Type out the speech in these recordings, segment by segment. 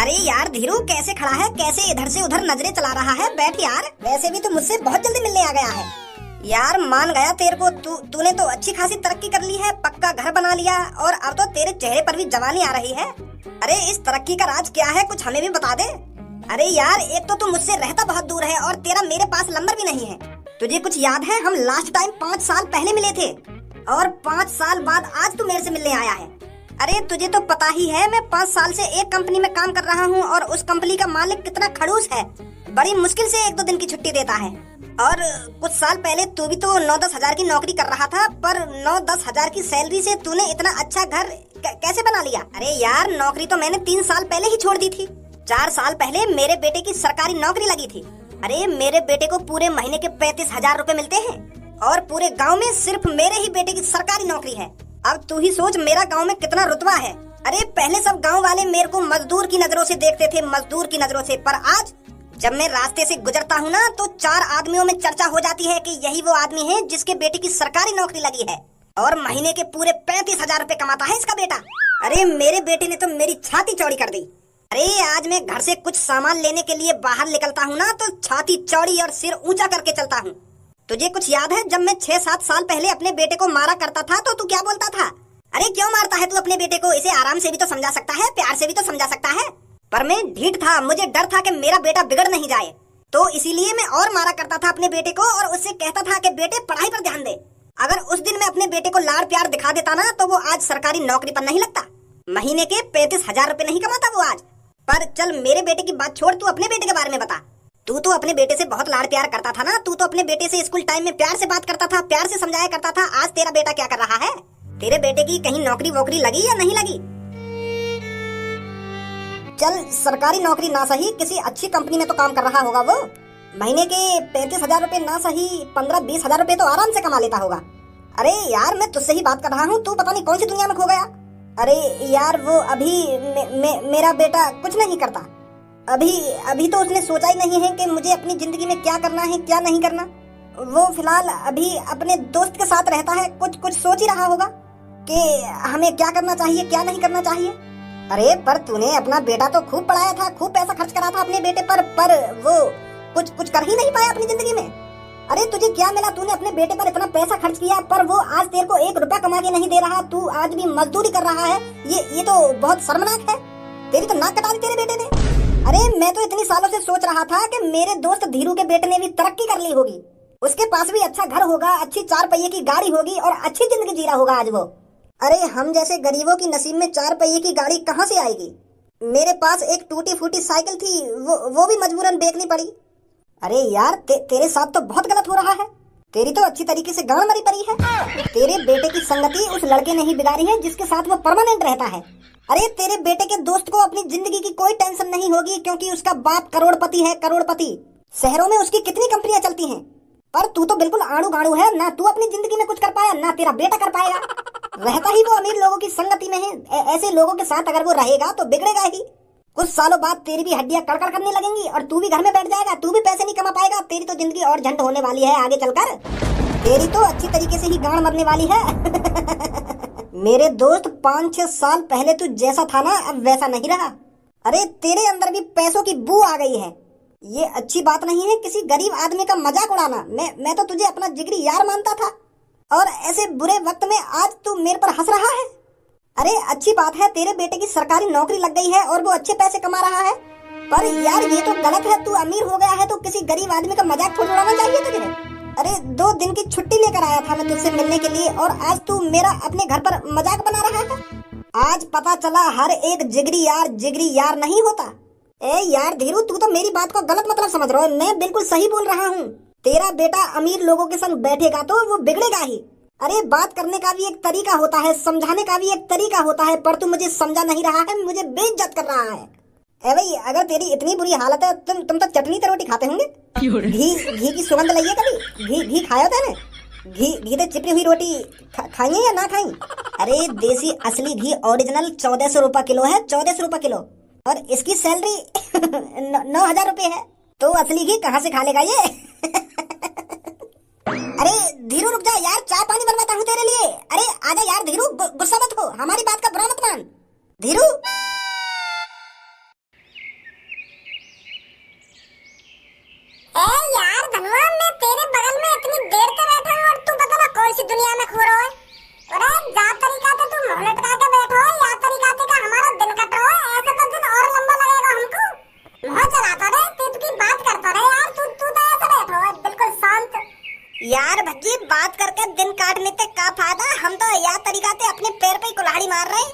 अरे यार धीरू कैसे खड़ा है, कैसे इधर से उधर नजरें चला रहा है। बैठ यार, वैसे भी तू मुझसे बहुत जल्दी मिलने आ गया है। यार मान गया तेरे को, तूने तो अच्छी खासी तरक्की कर ली है, पक्का घर बना लिया और अब तो तेरे चेहरे पर भी जवानी आ रही है। अरे इस तरक्की का राज क्या है, कुछ हमें भी बता दे। अरे यार एक तो तू मुझसे रहता बहुत दूर है और तेरा मेरे पास नंबर भी नहीं है। तुझे कुछ याद है, हम लास्ट टाइम 5 साल पहले मिले थे और 5 साल बाद आज तू मेरे से मिलने आया है। अरे तुझे तो पता ही है मैं 5 साल से एक कंपनी में काम कर रहा हूँ और उस कंपनी का मालिक कितना खड़ूस है, बड़ी मुश्किल से 1-2 दिन की छुट्टी देता है। और कुछ साल पहले तू भी तो 9-10 हजार की नौकरी कर रहा था, पर 9-10 हजार की सैलरी से तूने इतना अच्छा घर कैसे बना लिया। अरे यार नौकरी तो मैंने 3 साल पहले ही छोड़ दी थी। 4 साल पहले मेरे बेटे की सरकारी नौकरी लगी थी। अरे मेरे बेटे को पूरे महीने के 35,000 रूपए मिलते हैं और पूरे गाँव में सिर्फ मेरे ही बेटे की सरकारी नौकरी है। अब तू ही सोच मेरा गांव में कितना रुतबा है। अरे पहले सब गांव वाले मेरे को मजदूर की नजरों से देखते थे, मजदूर की नजरों से, पर आज जब मैं रास्ते से गुजरता हूँ ना तो 4 आदमियों में चर्चा हो जाती है कि यही वो आदमी है जिसके बेटे की सरकारी नौकरी लगी है और महीने के पूरे 35,000 रूपए कमाता है इसका बेटा। अरे मेरे बेटे ने तो मेरी छाती चौड़ी कर दी। अरे आज मैं घर से कुछ सामान लेने के लिए बाहर निकलता हूँ ना तो छाती चौड़ी और सिर ऊंचा करके चलता हूँ। तुझे कुछ याद है जब मैं 6-7 साल पहले अपने बेटे को मारा करता था तो तू क्या बोलता था? अरे क्यों मारता है तू अपने बेटे को, इसे आराम से भी तो समझा सकता है, प्यार से भी तो समझा सकता है। पर मैं ढीठ था, मुझे डर था कि मेरा बेटा बिगड़ नहीं जाए, तो इसीलिए मैं और मारा करता था अपने बेटे को और उससे कहता था कि बेटे पढ़ाई पर ध्यान दे। अगर उस दिन मैं अपने बेटे को लाड़ प्यार दिखा देता ना तो वो आज सरकारी नौकरी पर नहीं लगता, महीने के 35,000 रूपए नहीं कमाता वो आज। पर चल मेरे बेटे की बात छोड़, तू अपने बेटे के बारे में बता। तू तो अपने बेटे से बहुत लाड़ प्यार करता था ना, तू तो अपने बेटे से स्कूल टाइम में प्यार से बात करता था, प्यार से समझाया करता था। आज तेरा बेटा क्या कर रहा है? तेरे बेटे की कहीं नौकरी वोकरी लगी या नहीं लगी? चल सरकारी नौकरी ना सही, किसी अच्छी कंपनी में तो काम कर रहा होगा वो। महीने के 35,000 रूपए ना सही 15-20 हजार रूपए तो आराम से कमा लेता होगा। अरे यार मैं तुझसे ही बात कर रहा हूँ, तू पता नहीं कौन सी दुनिया में खो गया। अरे यार वो अभी मेरा बेटा कुछ नहीं करता। अभी तो उसने सोचा ही नहीं है कि मुझे अपनी जिंदगी में क्या करना है क्या नहीं करना। वो फिलहाल अभी अपने दोस्त के साथ रहता है, कुछ सोच ही रहा होगा कि हमें क्या करना चाहिए क्या नहीं करना चाहिए। अरे पर तूने अपना बेटा तो खूब पढ़ाया था, खूब पैसा खर्च करा था अपने बेटे पर वो कुछ कर ही नहीं पाया अपनी जिंदगी में। अरे तुझे क्या मिला, तूने अपने बेटे पर इतना पैसा खर्च किया पर वो आज तेरे को 1 रुपया कमा के नहीं दे रहा, तू आज भी मजदूरी कर रहा है। ये तो बहुत शर्मनाक है। तेरी तो नाक कटा दी तेरे बेटे ने। अरे मैं तो इतनी सालों से सोच रहा था कि मेरे दोस्त धीरू के बेटे ने भी तरक्की कर ली होगी, उसके पास भी अच्छा घर होगा, अच्छी 4 पहिए की गाड़ी होगी और अच्छी जिंदगी जी रहा होगा आज वो। अरे हम जैसे गरीबों की नसीब में 4 पहिए की गाड़ी कहाँ से आएगी? मेरे पास एक टूटी फूटी साइकिल थी, वो भी मजबूरन बेचनी पड़ी। अरे यार तेरे साथ तो बहुत गलत हो रहा है। तेरी तो अच्छी तरीके से गांड मरी पड़ी है। तेरे बेटे की संगति उस लड़के ने ही बिगाड़ी है जिसके साथ वो परमानेंट रहता है। अरे तेरे बेटे के दोस्त को अपनी जिंदगी की कोई टेंशन नहीं होगी क्योंकि उसका बाप करोड़पति है, करोड़पति। शहरों में उसकी कितनी कंपनियां चलती हैं, पर तू तो बिल्कुल आड़ू गाड़ू है, ना तू अपनी जिंदगी में कुछ कर पाया ना तेरा बेटा कर पाएगा। रहता ही वो अमीर लोगों की संगति में है, ऐसे लोगों के साथ अगर वो रहेगा तो बिगड़ेगा ही। कुछ सालों बाद तेरी भी हड्डियां कड़कड़ करने लगेंगी और तू भी घर में बैठ जाएगा, तू भी पैसे नहीं कमा पाएगा। तेरी तो जिंदगी और झंड होने वाली है आगे चलकर। तेरी तो अच्छी तरीके से ही गांड मरने वाली है। मेरे दोस्त 5-6 साल पहले तू जैसा था ना अब वैसा नहीं रहा। अरे तेरे अंदर भी पैसों की बू आ गई है। ये अच्छी बात नहीं है किसी गरीब आदमी का मजाक उड़ाना। मैं तो तुझे अपना जिगरी यार मानता था और ऐसे बुरे वक्त में आज तू मेरे पर हंस रहा है। अरे अच्छी बात है तेरे बेटे की सरकारी नौकरी लग गई है और वो अच्छे पैसे कमा रहा है, पर यार ये तो गलत है। तू अमीर हो गया है तो किसी गरीब आदमी का मजाक थोड़ा उड़ाना चाहिए तुझे। अरे 2 दिन की छुट्टी लेकर आया था मैं तुझसे मिलने के लिए और आज तू मेरा अपने घर पर मजाक बना रहा है। आज पता चला हर एक जिगरी यार नहीं होता। ए यार धीरू तू तो मेरी बात को गलत मतलब समझ रहा है, मैं बिल्कुल सही बोल रहा हूँ। तेरा बेटा अमीर लोगों के संग बैठेगा तो वो बिगड़ेगा ही। अरे बात करने का भी एक तरीका होता है, समझाने का भी एक तरीका होता है, पर तू मुझे समझा नहीं रहा है, मुझे बेइज्जत कर रहा है। ए भाई अगर तेरी इतनी बुरी हालत है तुम तो चटनी तो रोटी खाते होंगे। घी की सुगंध लगी है कभी? घी खाया था ना? घी तो चिपड़ी हुई रोटी खाएंगे या ना खाएं? अरे देसी असली घी ओरिजिनल 1400 रुपए किलो है, 1400 रुपए किलो, और इसकी सैलरी 9,000 रुपए है, तो असली घी कहाँ से खा लेगा ये? अरे धीरू रुक जा यार, चाय पानी बनवाता हूँ तेरे लिए। अरे आजा यार धीरू, गुस्सा मत हो, हमारी बात का बुरा मत मान। धीरू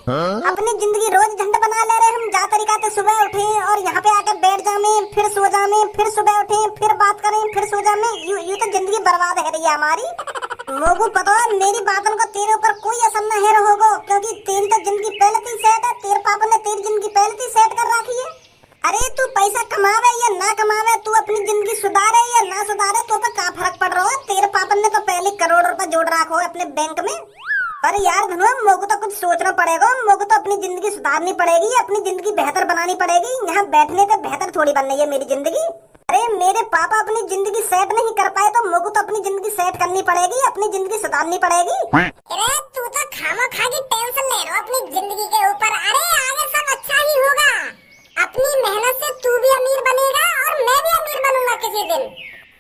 अपनी जिंदगी रोज झंड बना ले रहे हम। जा तरीका से सुबह उठे और यहाँ पे आकर बैठ जामे, फिर सो जामे, फिर सुबह उठे, फिर बात करें, फिर सो जामे। यू तो जिंदगी बर्बाद है रही है हमारी। मोगू पता है मेरी बातों का तेरे ऊपर कोई असर न है रहोगो, क्योंकि तेरी तो जिंदगी पहले से सेट है। तेरे पापा ने तेरी जिंदगी पहले से सेट कर रखी है। अरे तू पैसा कमावे या ना कमावे, तू अपनी जिंदगी सुधारे या ना सुधारे, तो क्या फर्क पड़ रहा है। तेरे पापा ने तो पहले करोड़ रुपए जोड़ रखा है अपने बैंक में। अरे यार धनुआ, मोगू तो कुछ सोचना पड़ेगा। मोगू तो अपनी जिंदगी सुधारनी पड़ेगी, अपनी जिंदगी बेहतर बनानी पड़ेगी। यहाँ बैठने से बेहतर थोड़ी बन रही है मेरी जिंदगी। अरे मेरे पापा अपनी जिंदगी सेट नहीं कर पाए तो मोगू तो अपनी जिंदगी सेट करनी पड़ेगी, अपनी जिंदगी सुधारनी पड़ेगी। अरे तू तो खामोखा की टेंशन ले रहा अपनी जिंदगी के ऊपर। अरे आगे सब अच्छा ही होगा। अपनी मेहनत से तू भी अमीर बनेगा और मैं भी अमीर बनूंगा किसी दिन।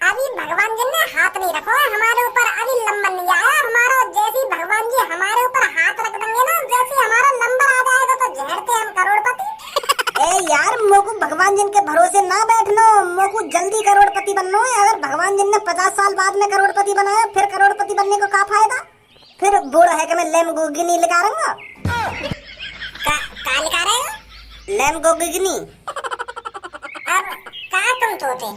अभी भगवान जी ने हाथ नहीं रखा है हमारे ऊपर, अभी नंबर नहीं आया हमारा। जैसे भगवान जी हमारे ऊपर हाथ रख देंगे ना, जैसे हमारा नंबर आ जाएगा तो झेड़ते हम करोड़पति। ए यार मोगू, भगवान जी के भरोसे ना बैठनो। मोगू जल्दी करोड़पति बनना है। अगर भगवान जी ने 50 साल बाद में करोड़पति बनाया, फिर करोड़पति बनने को क्या फायदा। फिर बूढ़ा है कि मैं लैम्बोर्गिनी लिखा रहूंगा। का लिखा रहेगा? लैम्बोर्गिनी। अब कहा तुम तोते,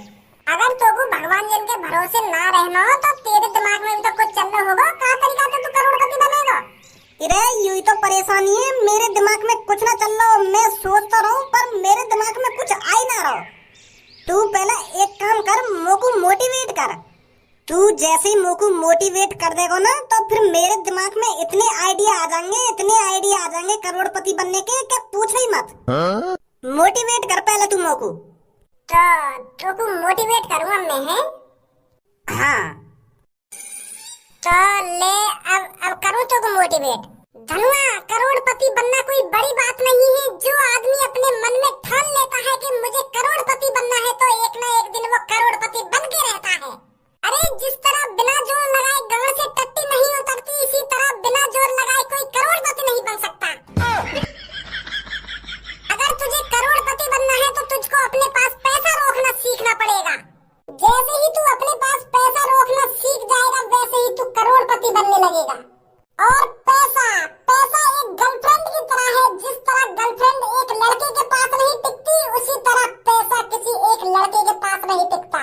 अगर तोको भगवान जी के भरोसे ना रहना हो तो तेरे दिमाग में भी तो कुछ चल रहा होगा। क्या तरीका से तू करोड़पति बनेगा? अरे यूं तो परेशानी है, मेरे दिमाग में कुछ ना चल रहा। मैं सोचता रहूं पर मेरे दिमाग में कुछ आ ही ना रहा। तू पहले एक काम कर, मोको मोटिवेट कर। तू जैसे ही मोको मोटिवेट कर देगा ना, तो फिर मेरे दिमाग में इतने आइडिया आ जाएंगे, इतने आइडिया आ जाएंगे करोड़पति बनने के कि पूछो ही मत। मोटिवेट कर पहले तू मोको। तो मोटिवेट करूंगा मैं, है? हाँ तो ले अब करूं तो मोटिवेट। धनुआ, करोड़पति बनना कोई बड़ी बात नहीं है। जो आदमी अपने मन में ठान लेता है कि मुझे करोड़पति बनना है तो एक ना एक दिन वो करोड़पति बन के रहता है। अरे जिस तरह बिना जोर लगाए गांव से टट्टी नहीं उतरती, इसी तरह बिना जोर लगाए कोई करोड़पति नहीं बन सकता। अगर तुझे करोड़पति बनना है तो तुझको अपने पास पैसा रोकना सीखना पड़ेगा। जैसे ही तू अपने पास पैसा रोकना सीख जाएगा, वैसे ही तू करोड़पति बनने लगेगा। और पैसा पैसा एक गर्लफ्रेंड की तरह है। जिस तरह गर्लफ्रेंड एक लड़के के पास नहीं टिकती, उसी तरह पैसा किसी एक लड़के के पास नहीं टिकता।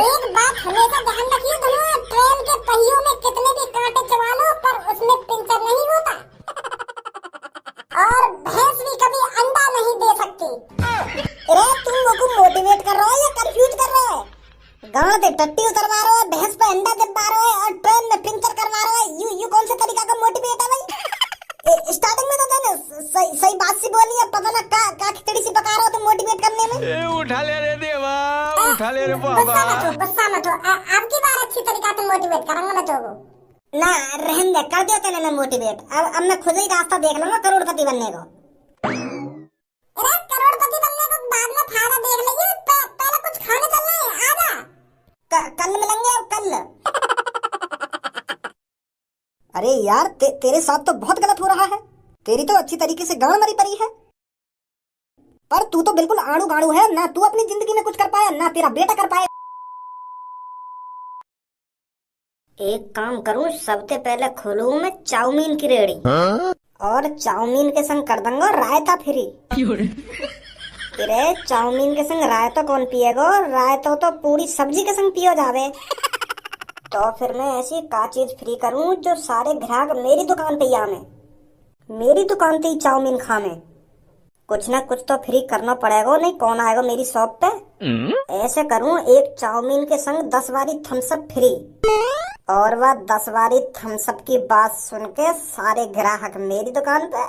एक बात हमेशा ध्यान रखिए धनुआ, ट्रेन के पहियों में कितने भी कांटे चबा लो पर उसमें पंचर नहीं होता। और भैंस भी कभी अंडा नहीं दे सकती। अरे तुम लोगों को मोटिवेट कर रहा है या कंफ्यूज कर रहा है? गांव से टट्टी उतरवा रहा है, भैंस पे अंडा दिलवा रहा है और ट्रेन में पंचर करवा रहा है। यू कौन से तरीका का मोटिवेट है भाई? स्टार्टिंग में तो तूने सही बात सी बोली है, पता ना का खिचड़ी सी पका रहा हो तुम मोटिवेट करने में। उठा ले रे देवा, उठा ले रे बाबा। गुस्सा मत हो। अब की बार अच्छी तरीका से मोटिवेट करूंगा मैं तो। ना रहने दे, कर दिया तेने मोटिवेट। अब मैं खुद ही रास्ता देख लूंगा करोड़पति बनने को। अरे करोड़पति बनने को बाद में फायदा देख लेंगे, पहले कुछ खाने चलना है। आजा कल मिलेंगे अब कल। अरे यार तेरे साथ तो बहुत गलत हो रहा है। तेरी तो अच्छी तरीके से गांड मरी पड़ी है, पर तू तो बिल्कुल आड़ू गाड़ू है। ना तू अपनी जिंदगी में कुछ कर पाया, ना तेरा बेटा कर पाया। एक काम करूं, सबसे पहले खोलूं मैं चाउमीन की रेड़ी और चाउमीन के संग कर दूंगा रायता फ्री। अरे चाउमीन के संग रायता कौन पिएगा? रायता तो पूरी सब्जी के संग पियो जावे। तो फिर मैं ऐसी का चीज फ्री करूं जो सारे ग्राहक मेरी दुकान पे ही आवे, मेरी दुकान पे ही चाउमीन खावे। कुछ ना कुछ तो फ्री करना पड़ेगा, नहीं कौन आएगा मेरी शॉप पे। ऐसे करूं, एक चाउमीन के संग 10 बारी थम्सअप फ्री। और वह 10 बारी थम्सअप की बात सुन के सारे ग्राहक मेरी दुकान पे।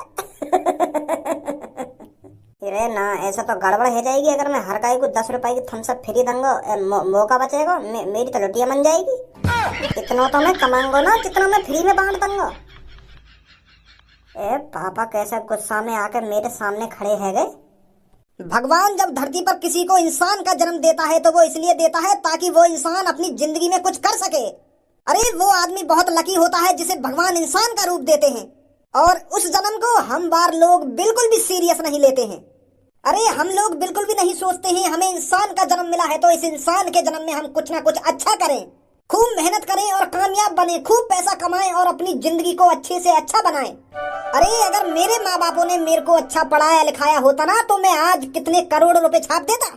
अरे ना, ऐसा तो गड़बड़ हो जाएगी। अगर मैं हर गाय को 10 रुपए की थम्सअप फ्री दूंगा, मौका बचेगा, मेरी तो लुटिया बन जाएगी। इतना तो मैं कमाऊंगा ना जितना मैं फ्री में बांट दूंगा। ए पापा कैसे गुस्सा में आकर मेरे सामने खड़े है गए। भगवान जब धरती पर किसी को इंसान का जन्म देता है तो वो इसलिए देता है ताकि वो इंसान अपनी जिंदगी में कुछ कर सके। अरे वो आदमी बहुत लकी होता है जिसे भगवान इंसान का रूप देते हैं, और उस जन्म को हम बार लोग बिल्कुल भी सीरियस नहीं लेते हैं। अरे हम लोग बिल्कुल भी नहीं सोचते हैं हमें इंसान का जन्म मिला है तो इस इंसान के जन्म में हम कुछ ना कुछ अच्छा करें, खूब मेहनत करें और कामयाब बने, खूब पैसा कमाएं और अपनी जिंदगी को अच्छे से अच्छा बनाएं। अरे अगर मेरे माँ बापों ने मेरे को अच्छा पढ़ाया लिखाया होता ना तो मैं आज कितने करोड़ रुपए छाप देता।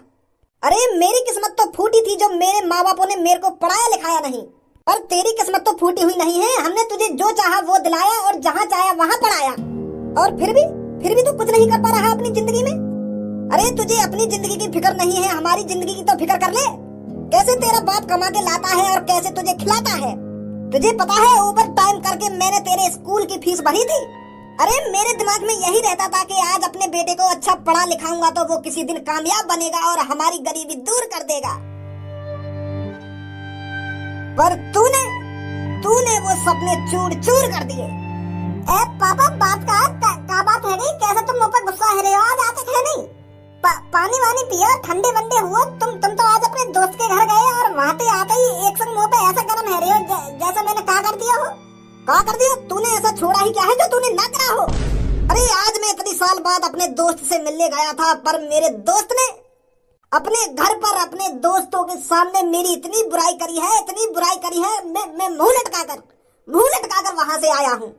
अरे मेरी किस्मत तो फूटी थी जो मेरे माँ बापों ने मेरे को पढ़ाया लिखाया नहीं। पर तेरी किस्मत तो फूटी हुई नहीं है, हमने तुझे जो चाहा वो दिलाया और जहाँ चाहा वहाँ पढ़ाया। और फिर भी तू कुछ नहीं कर पा रहा अपनी जिंदगी में। अरे तुझे अपनी जिंदगी की फिक्र नहीं है, हमारी जिंदगी की तो फिक्र कर ले। कैसे तेरा बाप कमा के लाता है और कैसे तुझे खिलाता है। तुझे पता है ओवर टाइम करके मैंने तेरे स्कूल की फीस भरी थी। अरे मेरे दिमाग में यही रहता था कि आज अपने बेटे को अच्छा पढ़ा लिखाऊंगा तो वो किसी दिन कामयाब बनेगा और हमारी गरीबी दूर कर देगा। पर तूने वो सपने चूर चूर कर दिए। पापा बात का बात है नहीं, कैसे तुम मुझ पर गुस्सा है रहे हो? आज आते है नहीं पानी वानी पिया, ठंडे वंडे हुआ। तुम तो आज अपने दोस्त के घर गए और वहाँ पे आते ही एक संग मुंह पे ऐसा गरम है रहे हो जैसा मैंने कहा कर दिया हो। कहा कर दिया? तूने ऐसा छोड़ा ही क्या है जो तूने ना करा हो। अरे आज मैं इतनी साल बाद अपने दोस्त से मिलने गया था, पर मेरे दोस्त ने अपने घर पर अपने दोस्तों के सामने मेरी इतनी बुराई करी है, मैं मुंह लटकाकर वहां से आया हूँ।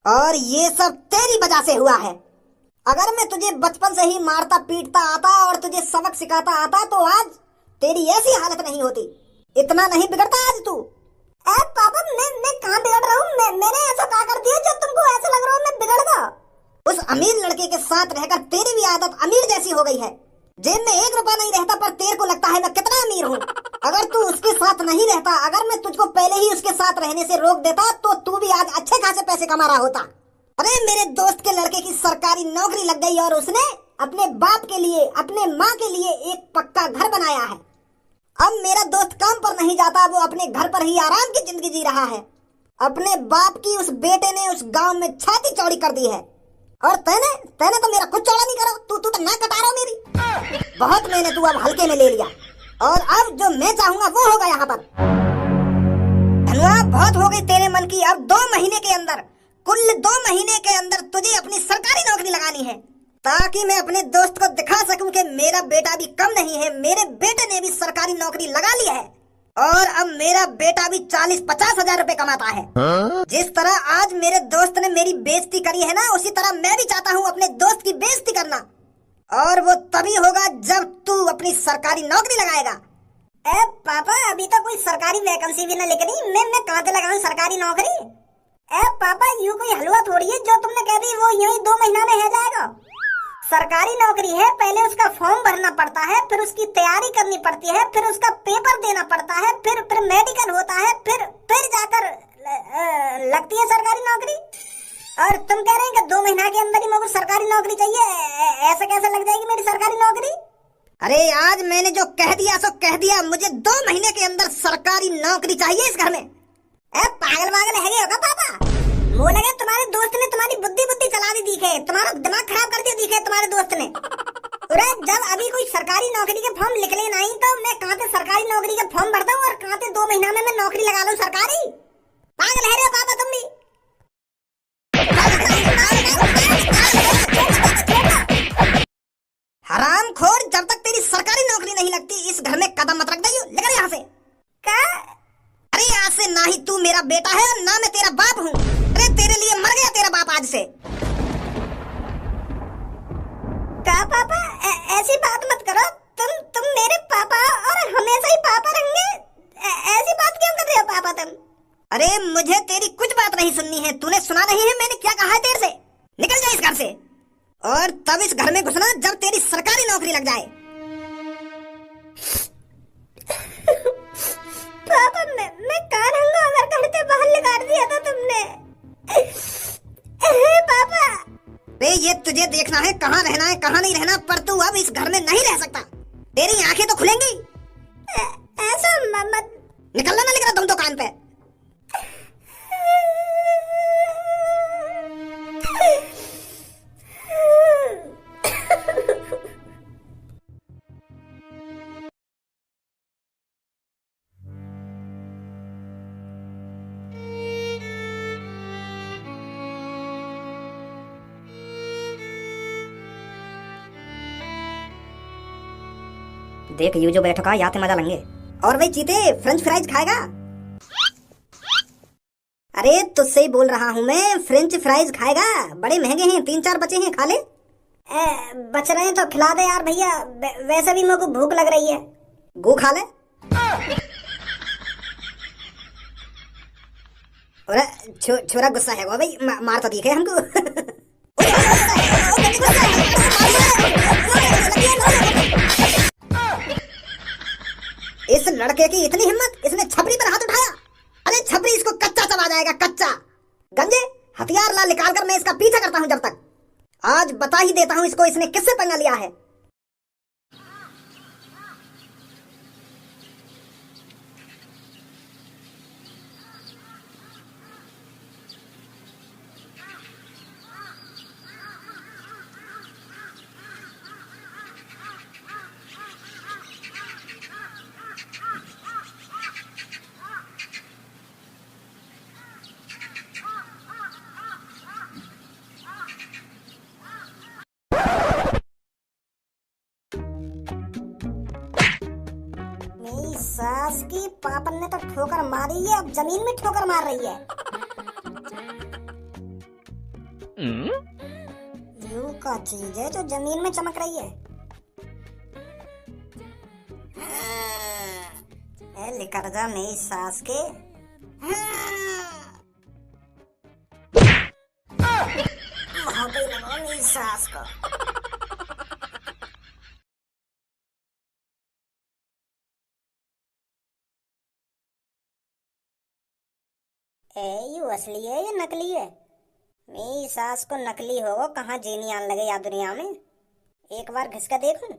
और ये सब तेरी वजह से हुआ है। अगर मैं तुझे बचपन से ही मारता पीटता आता और तुझे सबक सिखाता आता तो आज तेरी ऐसी हालत नहीं होती। इतना नहीं बिगड़ता आज तू। पापा मैं कहाँ बिगड़ रहा हूँ? मैंने ऐसा क्या कर दिया जो तुमको ऐसा लग रहा हो मैं बिगड़ गया? उस अमीर लड़के के साथ रहकर तेरी भी आदत अमीर जैसी हो गई है। जेब में 1 रुपया नहीं रहता पर तेरे को लगता है मैं कितना अमीर हूँ। अगर तू उसके साथ नहीं रहता, अगर मैं तुझको पहले ही उसके साथ रहने से रोक देता तो तू भी आज अच्छे खासे पैसे कमा रहा होता। अरे मेरे दोस्त के लड़के की सरकारी नौकरी लग गई और उसने अपने बाप के लिए अपने माँ के लिए एक पक्का घर बनाया है। अब मेरा दोस्त काम पर नहीं जाता, वो अपने घर पर ही आराम की जिंदगी जी रहा है। अपने बाप की उस बेटे ने उस गांव में छाती चौड़ी कर दी है। और तैने तो मेरा कुछ चौड़ा नहीं करा। तू तो ना कटा रहा मेरी। बहुत मैंने तू अब हल्के में ले लिया और अब जो मैं चाहूंगा वो होगा यहाँ पर। धनुआ बहुत हो गई तेरे मन की। अब 2 महीने के अंदर, कुल 2 महीने के अंदर तुझे अपनी सरकारी नौकरी लगानी है ताकि मैं अपने दोस्त को दिखा सकूं कि मेरा बेटा भी कम नहीं है। मेरे बेटे ने भी सरकारी नौकरी लगा ली है और अब मेरा बेटा भी 40-50 हजार रुपए कमाता है। जिस तरह आज मेरे दोस्त ने मेरी बेइज्जती करी है ना, उसी तरह मैं भी चाहता हूँ अपने दोस्त की बेइज्जती करना। और वो तभी होगा जब तू अपनी सरकारी नौकरी लगाएगा। पापा अभी तो कोई सरकारी वैकेंसी भी न निकली, मैं कहाँ से लगाऊं सरकारी नौकरी? पापा यूँ कोई हलवा थोड़ी है जो तुमने कह दी वो यूँ ही 2 महीना में हो जाएगा। सरकारी नौकरी है, पहले उसका फॉर्म भरना पड़ता है, फिर उसकी तैयारी करनी पड़ती है, फिर उसका पेपर देना पड़ता है, फिर मेडिकल होता है, फिर जाकर लगती है सरकारी नौकरी। और तुम कह रहे हैं कि 2 महीना के अंदर ही मुझे सरकारी नौकरी चाहिए? ऐसे कैसे लग जाएगी मेरी सरकारी नौकरी? अरे आज मैंने जो कह दिया सो कह दिया। मुझे 2 महीने के अंदर सरकारी नौकरी चाहिए इस घर में। पागल है होगा पापा। वो लगे तुम्हारे दोस्त ने तुम्हारी बुद्धि चला दी दिखे, तुम्हारा दिमाग खराब कर दिया दिखे तुम्हारे दोस्त ने। अरे जब अभी कोई सरकारी नौकरी के फॉर्म निकले नहीं तो मैं कहाँ से सरकारी नौकरी के फॉर्म भरता हूँ और कहाँ से 2 महीना में मैं नौकरी लगा लूँ सरकारी? पागल है रे पापा तुम भी। हरामखोर, जब तक तेरी सरकारी नौकरी नहीं लगती इस घर में कदम मत रख दइयो। निकल यहाँ से। क्या? अरे आज से ना ही तू मेरा बेटा है और ना मैं तेरा बाप हूँ। अरे तेरे लिए मर गया तेरा बाप आज से। क्या पापा ऐसी बात मत करो। तुम मेरे पापा और हमेशा ही पापा रहेंगे। ऐसी बात क्यों कर रहे हो पापा तुम? अरे मुझे तेरी कुछ बात नहीं सुननी है। तूने सुना नहीं है मैंने क्या कहा है तेरे से? निकल जा इस घर से और तब इस घर में घुसना जब तेरी सरकारी नौकरी लग जाए। पापा मैं कहाँ रहूंगा अगर घर से बाहर निकाल दिया था तुमने? पापा ये तुझे देखना है कहाँ रहना है कहाँ नहीं रहना, पर तू अब इस घर में नहीं रह सकता। तेरी आंखें तो खुलेंगी। ऐसा मत। निकलना ना लिख रहा तुम तो कान पे। देख यू जो बैठो का याद मजा लेंगे। और भाई चीते फ्रेंच फ्राइज खाएगा? अरे तुझसे ही बोल रहा हूँ मैं, फ्रेंच फ्राइज खाएगा? बड़े महंगे हैं, 3-4 बचे हैं, खा ले। बच रहे हैं तो खिला दे यार भैया, वैसे भी मेरे को भूख लग रही है। गो खा ले। अरे छोरा गुस्सा है वो भाई, मार तो दिखे हमको। इस लड़के की इतनी हिम्मत, इसने छपरी पर हाथ उठाया। अरे छपरी इसको कच्चा चबा जाएगा, कच्चा। गंजे हथियार ला, निकाल कर मैं इसका पीछा करता हूं। जब तक आज बता ही देता हूं इसको, इसने किससे पंगा लिया है। मेरी सास की पापन ने तो ठोकर मारी है, अब जमीन में ठोकर मार रही है। यूं का चीज है जो जमीन में चमक रही है। लेकर जा मेरी सास के। वहां पे लगाओ मेरी सास को। ये असली है या नकली है? मेरी सास को नकली होगा, कहाँ जीनी आने लगे या दुनिया में। एक बार घिस कर देखूं।